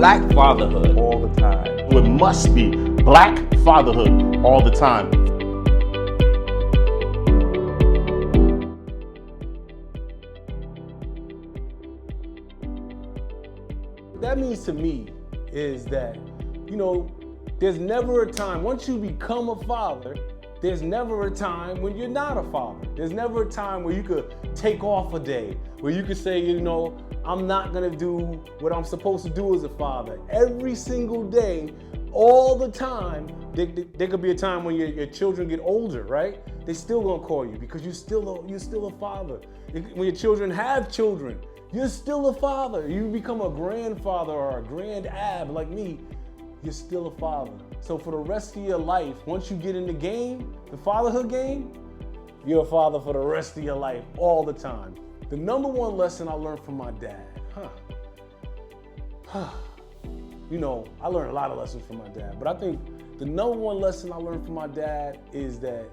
Black fatherhood all the time. It must be Black fatherhood all the time. What that means to me is that, there's never a time, once you become a father, there's never a time when you're not a father. There's never a time where you could take off a day, where you could say, I'm not gonna do what I'm supposed to do as a father. Every single day, all the time, there could be a time when your children get older, right? They still gonna call you because you're still a father. When your children have children, you're still a father. You become a grandfather or a grand-ab like me, you're still a father. So for the rest of your life, once you get in the game, the fatherhood game, you're a father for the rest of your life, all the time. The number one lesson I learned from my dad, I learned a lot of lessons from my dad, but I think the number one lesson I learned from my dad is that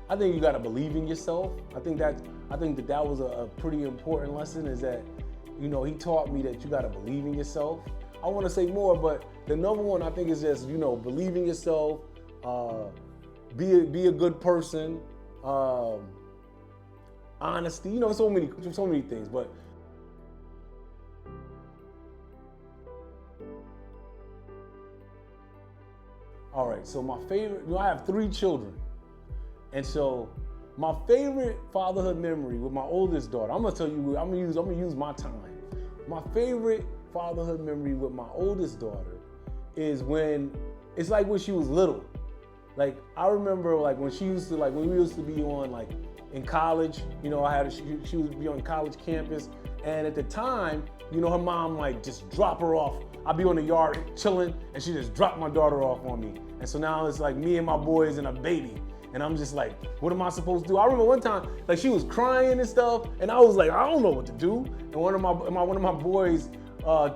I think you gotta believe in yourself. I think that was a pretty important lesson, is that, he taught me that you gotta believe in yourself. I wanna say more, but the number one I think is just, believe in yourself, be a good person, honesty, so many things, but all right, so my favorite, I have 3 children. And so my favorite fatherhood memory with my oldest daughter, I'm gonna use my time. My favorite fatherhood memory with my oldest daughter is when she was little. Like, I remember when when we used to be on in college, she would be on college campus. And at the time, her mom just drop her off. I'd be on the yard chilling and she just dropped my daughter off on me. And so now it's me and my boys and a baby. And I'm just what am I supposed to do? I remember one time, she was crying and stuff, and I was I don't know what to do. And one of my boys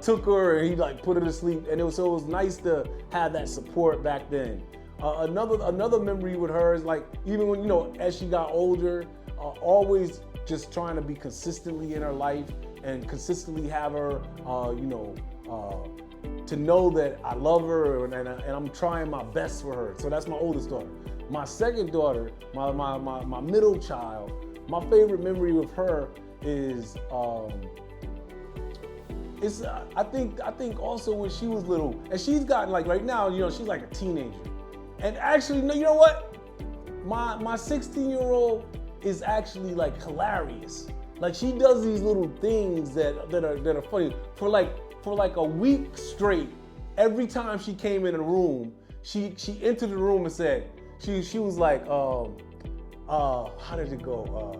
took her and he put her to sleep. And it was nice to have that support back then. Another memory with her is even when, as she got older, always just trying to be consistently in her life and consistently have her, to know that I love her and I'm trying my best for her. So that's my oldest daughter. My second daughter, my middle child, my favorite memory with her is, I think also when she was little, and she's gotten right now, she's a teenager. And actually, you know what? My 16-year-old is actually hilarious. She does these little things that are funny. For a week straight, every time she came in a room, she entered the room and said, she was how did it go?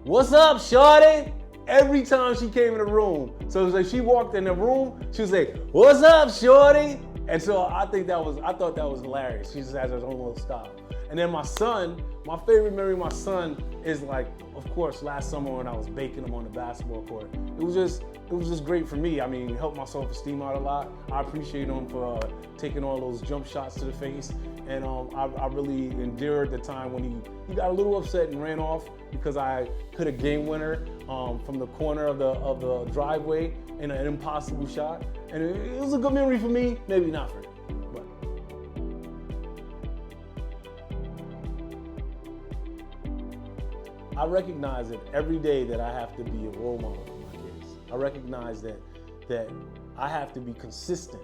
What's up, shorty? Every time she came in the room. So it was she walked in the room, she would say, what's up, shorty? And so I thought that was hilarious. She just has her own little style. And then my son, my favorite memory of my son is of course, last summer when I was baking him on the basketball court. It was just great for me. I mean, it helped my self-esteem out a lot. I appreciate him for taking all those jump shots to the face. And I really endured the time when he got a little upset and ran off because I hit a game winner from the corner of the driveway in an impossible shot. And it was a good memory for me, maybe not for him. But I recognize that every day that I have to be a role model for my kids. I recognize that I have to be consistent.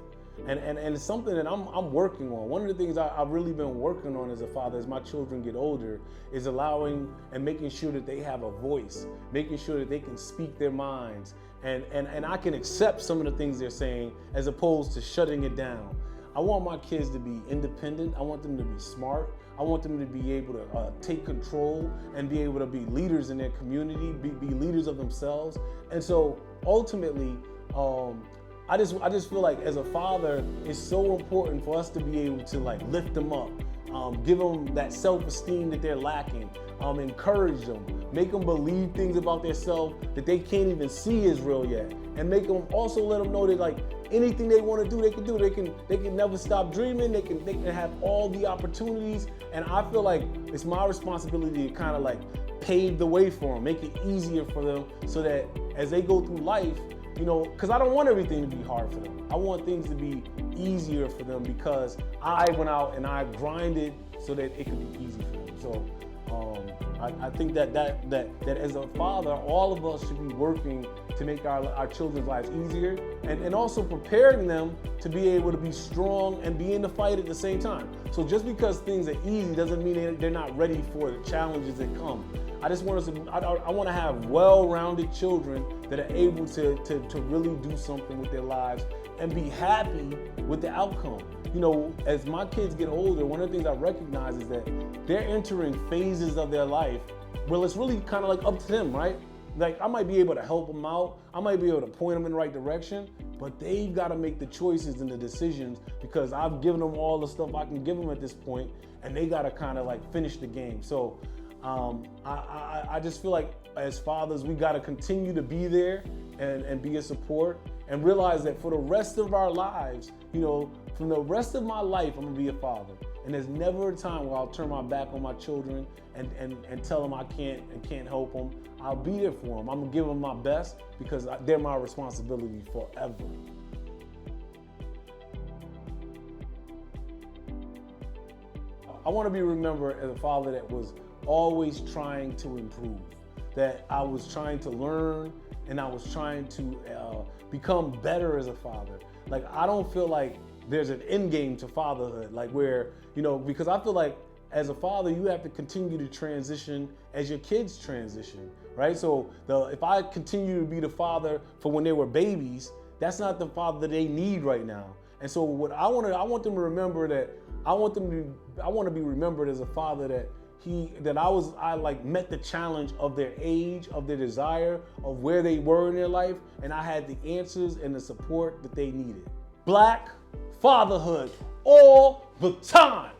And it's something that I'm working on. One of the things I've really been working on as a father as my children get older is allowing and making sure that they have a voice, making sure that they can speak their minds, and I can accept some of the things they're saying as opposed to shutting it down. I want my kids to be independent. I want them to be smart. I want them to be able to take control and be able to be leaders in their community, be leaders of themselves. And so ultimately, I just feel as a father, it's so important for us to be able to lift them up, give them that self-esteem that they're lacking, encourage them, make them believe things about themselves that they can't even see is real yet, and make them also let them know that anything they want to do, they can do. They can never stop dreaming. They can have all the opportunities, and I feel it's my responsibility to kind of pave the way for them, make it easier for them, so that as they go through life, you know, because I don't want everything to be hard for them. I want things to be easier for them because I went out and I grinded so that it could be easy for them. So I think that as a father, all of us should be working to make our children's lives easier and also preparing them to be able to be strong and be in the fight at the same time. So just because things are easy doesn't mean they're not ready for the challenges that come. I just want us to, I want to have well-rounded children that are able to really do something with their lives and be happy with the outcome. You know, as my kids get older, one of the things I recognize is that they're entering phases of their life. Well, it's really kind of like up to them, right? Like I might be able to help them out. I might be able to point them in the right direction, but they've got to make the choices and the decisions because I've given them all the stuff I can give them at this point, and they got to kind of like finish the game. So I just feel like as fathers, we got to continue to be there and be a support and realize that for the rest of our lives, you know, from the rest of my life, I'm gonna be a father. And there's never a time where I'll turn my back on my children and tell them I can't help them. I'll be there for them. I'm gonna give them my best because they're my responsibility forever. I want to be remembered as a father that was always trying to improve, that I was trying to learn and I was trying to become better as a father. Like, I don't feel like there's an end game to fatherhood, like where, you know, because I feel like as a father, you have to continue to transition as your kids transition, right? So if I continue to be the father for when they were babies, that's not the father that they need right now. And so what I want them to remember that I want to be remembered as a father that I like met the challenge of their age, of their desire, of where they were in their life, and I had the answers and the support that they needed. Black fatherhood all the time.